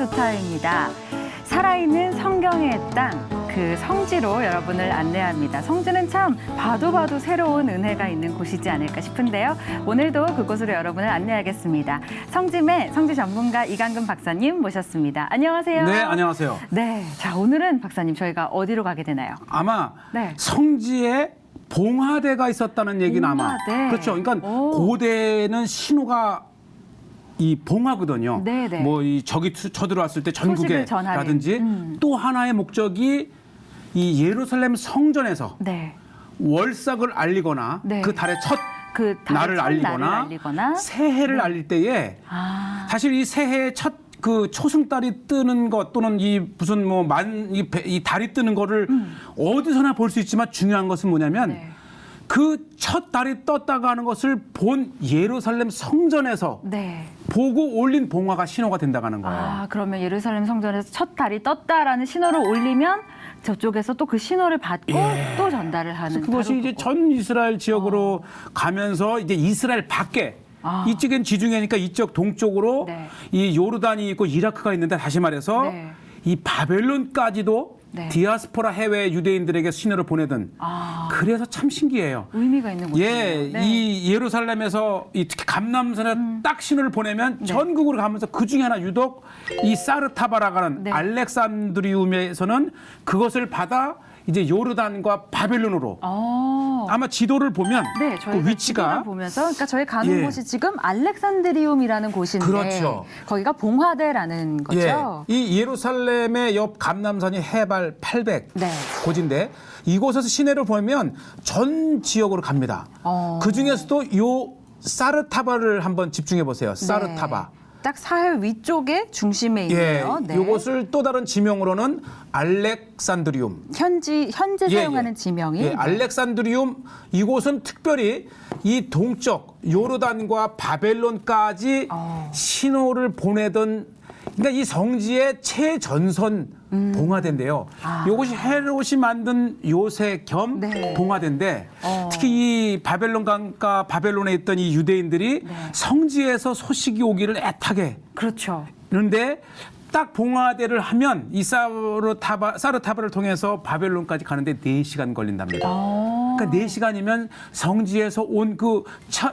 좋다입니다. 살아있는 성경의 땅, 그 성지로 여러분을 안내합니다. 성지는 참 봐도 새로운 은혜가 있는 곳이지 않을까 싶은데요. 오늘도 그곳으로 여러분을 안내하겠습니다. 성지매 성지 전문가 이강근 박사님 모셨습니다. 안녕하세요. 네, 안녕하세요. 네, 자 오늘은 박사님 저희가 어디로 가게 되나요? 아마 네. 성지에 봉화대가 있었다는 얘기는 아마 봉화대. 그렇죠. 그러니까 오. 고대는 신호가 이 봉화거든요. 네네. 뭐 이 적이 쳐들어왔을 때 소식을 전국에라든지 전하는. 또 하나의 목적이 이 예루살렘 성전에서 네. 월삭을 알리거나 네. 그 달의 첫 그 달의 날을 첫 알리거나, 날을 알리거나. 새해를 네. 알릴 때에 아, 사실 이 새해의 첫 그 초승달이 뜨는 것 또는 이 무슨 뭐 이 달이 뜨는 거를 어디서나 볼 수 있지만 중요한 것은 뭐냐면 네. 그 첫 달이 떴다가 하는 것을 본 예루살렘 성전에서 네. 보고 올린 봉화가 신호가 된다는 거예요. 아, 그러면 예루살렘 성전에서 첫 달이 떴다라는 신호를 올리면 저쪽에서 또 그 신호를 받고 예. 또 전달을 하는. 그것이 바로 이제 그거. 전 이스라엘 지역으로 가면서 이제 이스라엘 밖에 아. 이쪽엔 지중해니까 이쪽 동쪽으로 네. 이 요르단이 있고 이라크가 있는데 다시 말해서 네. 이 바벨론까지도 네. 디아스포라 해외 유대인들에게 신호를 보내던 아, 그래서 참 신기해요. 의미가 있는 곳이네요. 예, 네. 이 예루살렘에서 이 특히 감람산에 딱 신호를 보내면 네. 전국으로 가면서 그 중에 하나 유독 이 사르타바라가는 네. 알렉산드리움에서는 그것을 받아 이제 요르단과 바벨론으로 아마 지도를 보면 네, 저희가 그 위치가 지도를 보면서 그러니까 저희 가는 예. 곳이 지금 알렉산드리움이라는 곳인데 그렇죠. 거기가 봉화대라는 거죠. 예, 이 예루살렘의 옆 감람산이 해발 800 네. 고지인데 이곳에서 시내를 보면 전 지역으로 갑니다. 그 중에서도 요 사르타바를 한번 집중해 보세요. 사르타바. 네. 딱 사해 위쪽에 중심에 예, 있네요. 네. 이것을 또 다른 지명으로는 알렉산드리움. 현재 예, 사용하는 예. 지명이 예, 알렉산드리움 이곳은 특별히 이 동쪽 요르단과 바벨론까지 신호를 보내던 그러니까 이 성지의 최전선 봉화대인데요. 이것이 헤롯이 만든 요새 겸 네. 봉화대인데 특히 이 바벨론과 바벨론에 있던 이 유대인들이 성지에서 소식이 오기를 애타게 그렇죠. 그런데 딱 봉화대를 하면 이 사르타바를 통해서 바벨론까지 가는데 4시간 걸린답니다. 그러니까 4시간이면 성지에서 온 그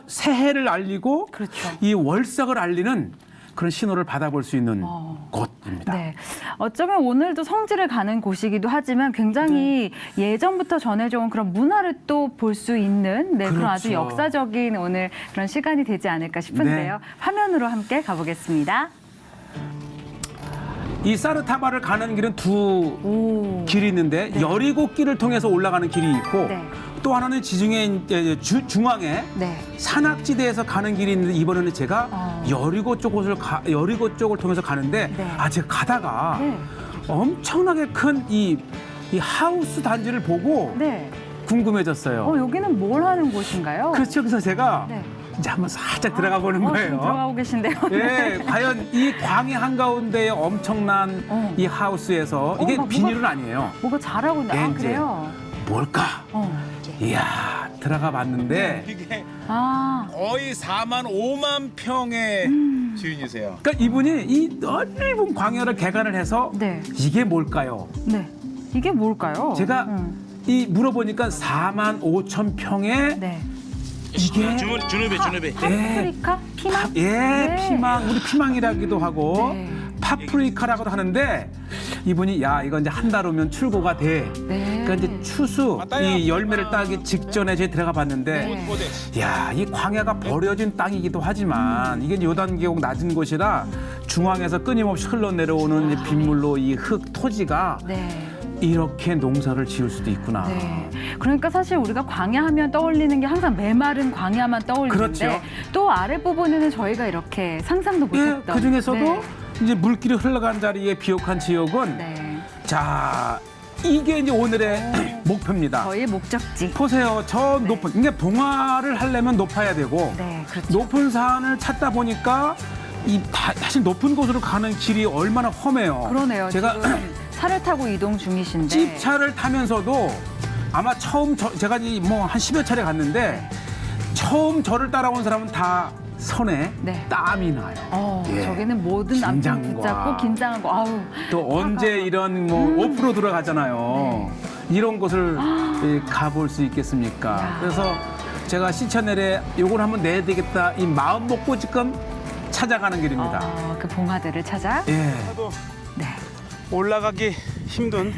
새해를 알리고 그렇죠. 이 월삭을 알리는 그런 신호를 받아볼 수 있는 곳입니다. 네. 어쩌면 오늘도 성지를 가는 곳이기도 하지만 굉장히 예전부터 전해져 온 그런 문화를 또 볼 수 있는 그런 아주 그렇죠. 역사적인 오늘 그런 시간이 되지 않을까 싶은데요. 네. 화면으로 함께 가보겠습니다. 이 사르타바를 가는 길은 두 길이 있는데 여리고 길을 통해서 올라가는 길이 있고 네. 또 하나는 지중해 중앙에 네. 산악지대에서 가는 길이 있는데 이번에는 제가 여리고 쪽을 통해서 가는데 네. 제가 가다가 네. 엄청나게 큰 이 하우스 단지를 보고 네. 궁금해졌어요. 여기는 뭘 하는 곳인가요? 그렇죠. 그래서 제가 네. 이제 한번 살짝 들어가 보는 지금 거예요. 들어가고 계신데요. 예, 과연 이 광야 한가운데의 엄청난 이 하우스에서 이게 막 비닐은 아니에요. 뭐가 잘하고 있나? 예, 아, 이제 그래요? 뭘까? 이야, 들어가 봤는데 이게 아, 거의 4만 5만 평의 주인이세요. 그러니까 이분이 이 넓은 광야를 개간을 해서 네. 이게 뭘까요? 네. 이게 뭘까요? 제가 이 물어보니까 4만 5천 평에 네. 이게 주누비. 파프리카? 피망? 예, 네. 피망, 우리 피망이라기도 하고 네. 파프리카라고도 하는데 이분이 야 이거 이제 한 달 후면 출고가 돼. 네. 그러니까 이제 추수 이 열매를 따기 직전에 제가 들어가 봤는데 네. 야 이 광야가 버려진 땅이기도 하지만 이게 요단 계곡 낮은 곳이라 중앙에서 끊임없이 흘러내려오는 이 빗물로 이 흙 토지가 네. 이렇게 농사를 지을 수도 있구나. 네. 그러니까 사실 우리가 광야하면 떠올리는 게 항상 메마른 광야만 떠올리는데 그렇죠. 또 아랫부분에는 저희가 이렇게 상상도 예, 못했던 그 중에서도 네. 이제 물길이 흘러간 자리에 비옥한 지역은 네. 자 이게 이제 오늘의 목표입니다. 저희의 목적지. 보세요. 저 네. 높은 이게 봉화를 하려면 높아야 되고 네, 그렇죠. 높은 산을 찾다 보니까 사실 높은 곳으로 가는 길이 얼마나 험해요. 그러네요. 제가 지금 차를 타고 이동 중이신데. 집차를 타면서도 아마 처음 제가 뭐 한 10여 차례 갔는데 처음 저를 따라온 사람은 다 손에 네. 땀이 나요. 예. 저기는 모든 남편 긴장과 붙잡고 긴장하고 아우. 또 언제 이런 뭐 오프로 들어가잖아요. 이런 곳을 가볼 수 있겠습니까? 그래서 제가 시천nel에 요걸 한번 내야 되겠다 이 마음 먹고 지금 찾아가는 길입니다. 그 봉화대를 찾아. 예. 저도 네. 올라가기 힘든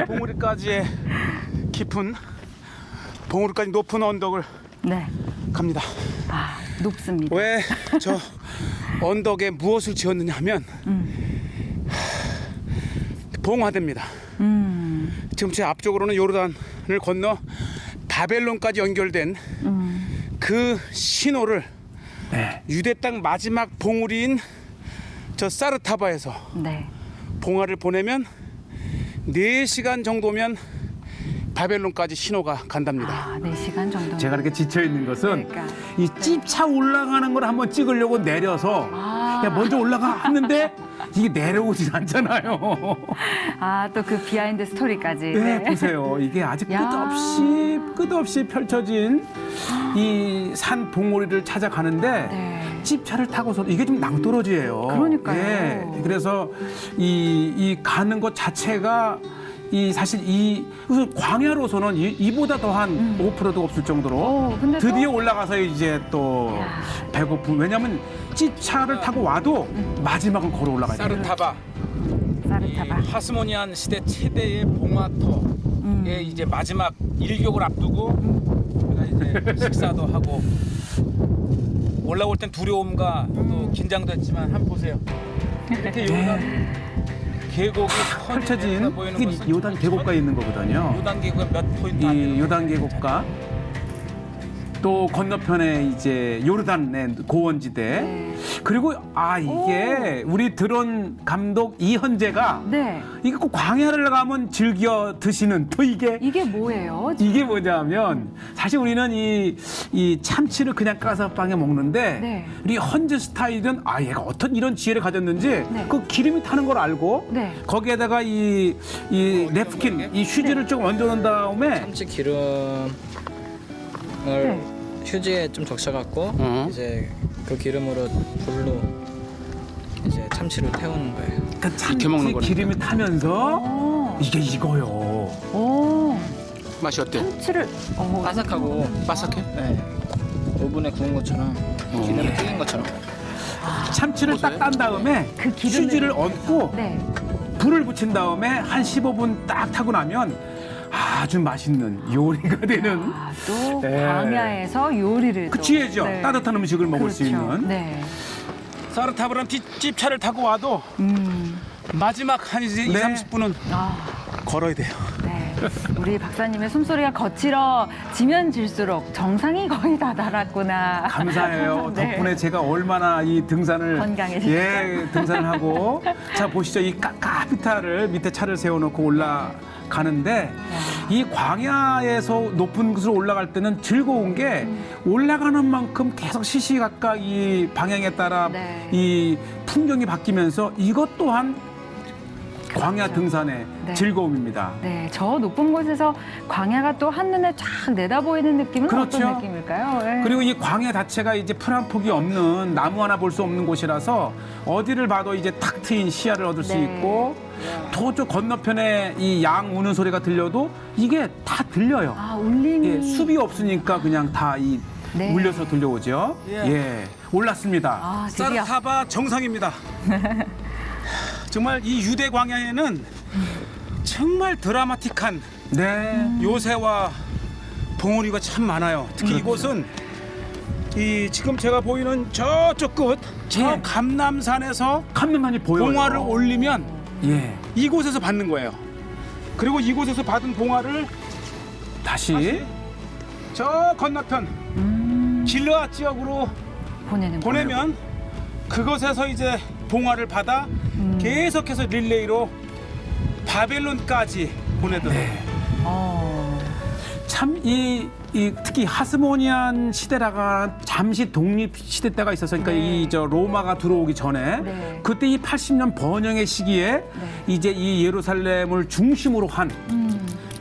봉우리까지의 깊은 봉우리까지 높은 언덕을 네. 갑니다. 높습니다. 왜 저 언덕에 무엇을 지었느냐 하면 봉화대입니다. 지금 제 앞쪽으로는 요르단을 건너 바벨론까지 연결된 그 신호를 네. 유대 땅 마지막 봉우리인 저 사르타바에서 네. 봉화를 보내면 4시간 정도면 바벨론까지 신호가 간답니다. 4시간 정도. 제가 이렇게 지쳐 있는 것은 그러니까. 이 찝차 올라가는 걸 한번 찍으려고 내려서 야 먼저 올라가 하는데 이게 내려오진 않잖아요. 또 그 비하인드 스토리까지. 네, 보세요. 이게 아직 야. 끝없이 펼쳐진 이 산 봉우리를 찾아가는데 네. 찝차를 타고서 이게 좀 낭떠러지예요. 그러니까요. 예, 그래서 이 가는 것 자체가 사실 그래서 광야로서는 이보다 더한 오프로드가 없을 정도로 근데 또- 드디어 올라가서 이제 또 야. 배고픔. 왜냐하면 찝차를 타고 와도 마지막은 걸어 올라가야 돼요. 사르타바, 사르타바. 이 하스모니안 시대 최대의 봉화터의 이제 마지막 일격을 앞두고 우리가 이제 식사도 하고 올라올 땐 두려움과 또 긴장도 했지만 한번 보세요. 이렇게 요단 계곡이 펼쳐진 보이는 이게 것은 요단 계곡가에 있는 거거든요. 요단 계곡의 몇 포인트 안 이 되는 요단 계곡가 또 건너편에 이제 요르단의 고원지대 네. 그리고 이게 우리 드론 감독 이현재가 네. 이게 꼭 광야를 가면 즐겨 드시는 또 이게 뭐예요? 이게 뭐냐면 사실 우리는 이 참치를 그냥 까서 빵에 먹는데 네. 우리 헌재 스타일은 얘가 어떤 이런 지혜를 가졌는지 네. 그 기름이 타는 걸 알고 네. 거기에다가 이 냅킨 이 휴지를 좀 얹어놓은 다음에 참치 기름을 휴지에 좀 적셔갖고 이제 그 기름으로 불로 이제 참치를 태우는 거예요. 그 참치 기름이 타면서 이게 이거요. 오. 맛이 어때? 참치를 바삭하고 바삭해? 네. 오븐에 구운 것처럼 기름에 튀긴 것처럼. 참치를 딱 딴 다음에 그 기름을 휴지를 얹고 네. 불을 붙인 다음에 한 15분 딱 타고 나면 아주 맛있는 요리가 되는 또 네. 광야에서 요리를 그 또. 지혜죠. 네. 따뜻한 음식을 먹을 수 그렇죠. 있는. 네. 사르타바란 찝차를 타고 와도 마지막 한 이제 2, 네. 30분은 걸어야 돼요. 네. 우리 박사님의 숨소리가 거칠어지면 질수록 정상이 거의 다 달았구나. 감사해요. 네. 덕분에 제가 얼마나 이 등산을 건강해지셨어요. 등산을 하고 자 보시죠. 이 카피탈을 밑에 차를 세워놓고 올라가는데 이 광야에서 높은 곳으로 올라갈 때는 즐거운 게 올라가는 만큼 계속 시시각각 이 방향에 따라 네. 이 풍경이 바뀌면서 이것 또한 광야 등산의 네. 즐거움입니다. 네, 저 높은 곳에서 광야가 또 한눈에 쫙 내다보이는 느낌은 그렇죠. 어떤 느낌일까요? 네. 그리고 이 광야 자체가 이제 풀 한 폭이 없는 나무 하나 볼 수 없는 곳이라서 어디를 봐도 이제 탁 트인 시야를 얻을 수 네. 있고 저쪽 건너편에 이 양 우는 소리가 들려도 이게 다 들려요. 울림이 예, 숲이 없으니까 그냥 다 네. 울려서 들려오죠. 예, 올랐습니다. 드디어. 사르타바 정상입니다. 정말 이 유대 광야에는 정말 드라마틱한 네, 요새와 봉우리가 참 많아요. 특히 이곳은 지금 제가 보이는 저쪽 끝, 저 예. 감남산에서 감면만이 보여요. 봉화를 올리면 예, 이곳에서 받는 거예요. 그리고 이곳에서 받은 봉화를 다시 저 건너편 길르앗 지역으로 보내면 그것에서 이제 봉화를 받아 계속해서 릴레이로 바벨론까지 보내더라고요. 참 특히 하스모니안 시대라가 잠시 독립 시대 때가 있어서 그러니까 이 저 로마가 들어오기 전에 네. 그때 이 80년 번영의 시기에 이제 이 예루살렘을 중심으로 한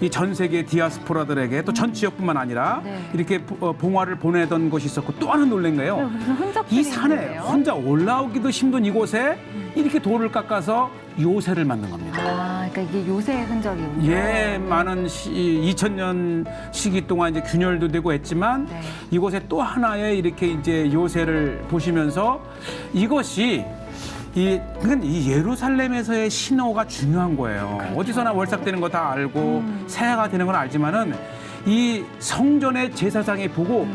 이 전 세계 디아스포라들에게 또 전 지역뿐만 아니라 네. 이렇게 봉화를 보내던 것이 있었고 또 하나 놀란 거예요. 무슨 흔적들이 이 산에 있는데요? 혼자 올라오기도 힘든 이곳에 이렇게 돌을 깎아서 요새를 만든 겁니다. 아, 그러니까 이게 요새의 흔적이군요. 예, 많은 2000년 시기 동안 이제 균열도 되고 했지만 네. 이곳에 또 하나의 이렇게 이제 요새를 보시면서 이것이 그러니까 이 예루살렘에서의 신호가 중요한 거예요. 그렇죠. 어디서나 월삭되는 거 다 알고 새해가 되는 건 알지만은 이 성전의 제사장이 보고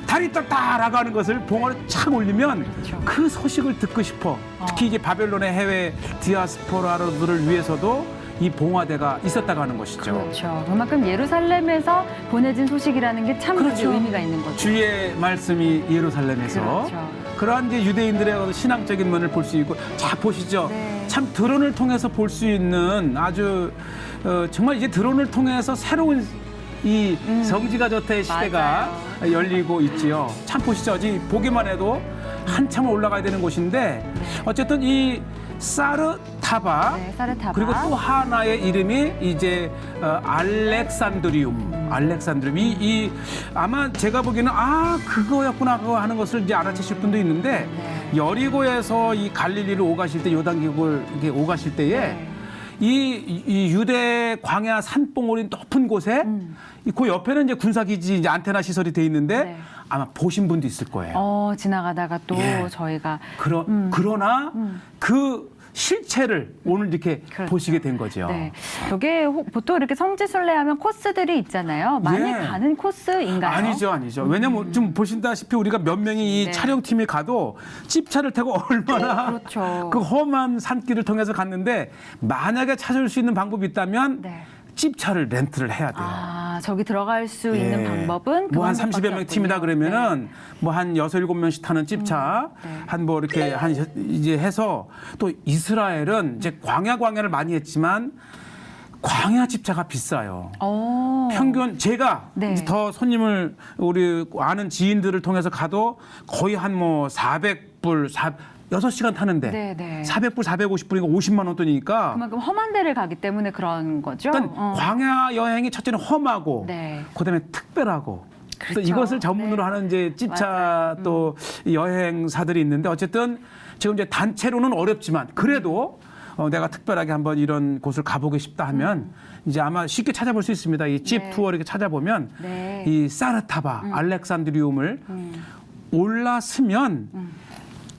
달이 떴다라고 하는 것을 봉화를 착 올리면 그렇죠. 그 소식을 듣고 싶어. 특히 이제 바벨론의 해외 디아스포라들을 위해서도 이 봉화대가 있었다고 하는 것이죠. 그렇죠. 그만큼 예루살렘에서 보내진 소식이라는 게 참 그렇죠. 의미가 있는 거죠. 주의 말씀이 예루살렘에서 그렇죠. 그러한 이제 유대인들의 신앙적인 면을 볼 수 있고 자 보시죠. 네. 참 드론을 통해서 볼 수 있는 아주 정말 이제 드론을 통해서 새로운 이 성지가 저태의 시대가 열리고 있지요. 참 보시죠. 보기만 해도 한참 올라가야 되는 곳인데 어쨌든 이 사르타바 네, 사르타바. 그리고 또 하나의 이름이 이제 알렉산드리움. 이 아마 제가 보기에는 그거였구나 그거 하는 것을 이제 알아채실 분도 있는데 네. 여리고에서 이 갈릴리를 오가실 때 요단계곡을 이렇게 오가실 때에 네. 이 유대 광야 산봉우리 높은 곳에 그 옆에는 이제 군사기지 이제 안테나 시설이 돼 있는데 네. 아마 보신 분도 있을 거예요. 지나가다가 또 예. 저희가 그러나 그 실체를 오늘 이렇게 그렇죠. 보시게 된 거죠. 네. 저게 보통 이렇게 성지순례하면 코스들이 있잖아요. 많이 예. 가는 코스인가요? 아니죠. 왜냐면 좀 보신다시피 우리가 몇 명이 이 네. 촬영팀에 가도 찝차를 타고 얼마나 그렇죠. 그 험한 산길을 통해서 갔는데 만약에 찾을 수 있는 방법이 있다면 네. 찝차를 렌트를 해야 돼요. 저기 들어갈 수 있는 방법은 뭐 한 그 30여 명 방법밖에 팀이다 없군요. 그러면은 뭐 한 6, 7명씩 타는 찝차 네. 한 뭐 이렇게 한 이제 해서 또 이스라엘은 이제 광야를 많이 했지만 광야 찝차가 비싸요. 평균 제가 네. 이제 더 손님을 우리 아는 지인들을 통해서 가도 거의 한 뭐 400불 6시간 타는데 네. 400불, 450불이니까 50만 원 돈이니까 그만큼 험한 데를 가기 때문에 그런 거죠. 그러니까 광야 여행이 첫째는 험하고 네. 그다음에 특별하고 그렇죠. 또 이것을 전문으로 네. 하는 이제 찝차 맞아요. 또 여행사들이 있는데 어쨌든 지금 이제 단체로는 어렵지만 그래도 내가 특별하게 한번 이런 곳을 가보고 싶다 하면 이제 아마 쉽게 찾아볼 수 있습니다. 이 집 네. 투어 이렇게 찾아보면 네. 이 사르타바 알렉산드리움을 올라서면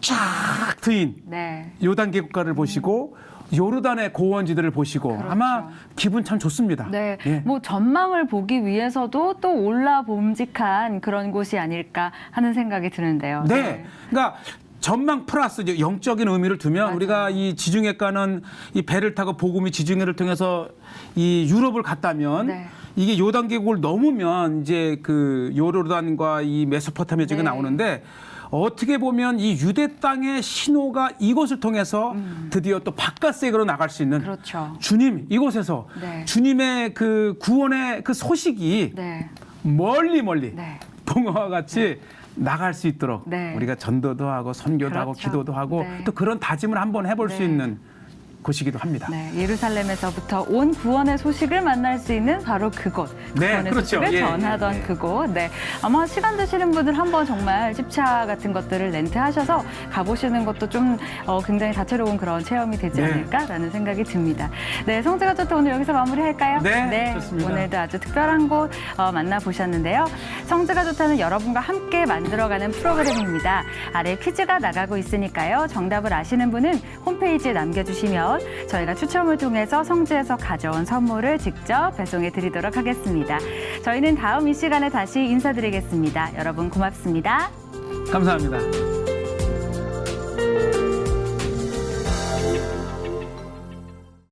쫙 트인 네. 요단 계곡가를 보시고 요르단의 고원지들을 보시고 그렇죠. 아마 기분 참 좋습니다. 네, 예. 뭐 전망을 보기 위해서도 또 올라 봄직한 그런 곳이 아닐까 하는 생각이 드는데요. 네. 그러니까 전망 플러스 이제 영적인 의미를 두면 맞아요. 우리가 이 지중해가는 이 배를 타고 복음이 지중해를 통해서 이 유럽을 갔다면 네. 이게 요단 계곡을 넘으면 이제 그 요르단과 이 메소포타미아 지역이 네. 나오는데 어떻게 보면 이 유대 땅의 신호가 이곳을 통해서 드디어 또 바깥 세계로 나갈 수 있는 그렇죠. 주님 이곳에서 네. 주님의 그 구원의 그 소식이 네. 멀리 네. 봉화와 같이 나갈 수 있도록 네. 우리가 전도도 하고 선교도 하고 그렇죠. 기도도 하고 네. 또 그런 다짐을 한번 해볼 수 네. 있는 곳이기도 합니다. 네, 예루살렘에서부터 온 구원의 소식을 만날 수 있는 바로 그곳. 네, 구원의 그렇죠. 소식을 예, 전하던 예. 그곳. 네, 아마 시간 되시는 분들 한번 정말 찝차 같은 것들을 렌트하셔서 가보시는 것도 좀 굉장히 다채로운 그런 체험이 되지 네. 않을까라는 생각이 듭니다. 네, 성지가 좋다 오늘 여기서 마무리할까요? 네, 좋습니다. 오늘도 아주 특별한 곳 만나보셨는데요. 성지가 좋다는 여러분과 함께 만들어가는 프로그램입니다. 아래 퀴즈가 나가고 있으니까요. 정답을 아시는 분은 홈페이지에 남겨주시면 저희가 추첨을 통해서 성지에서 가져온 선물을 직접 배송해 드리도록 하겠습니다. 저희는 다음 이 시간에 다시 인사드리겠습니다. 여러분 고맙습니다. 감사합니다.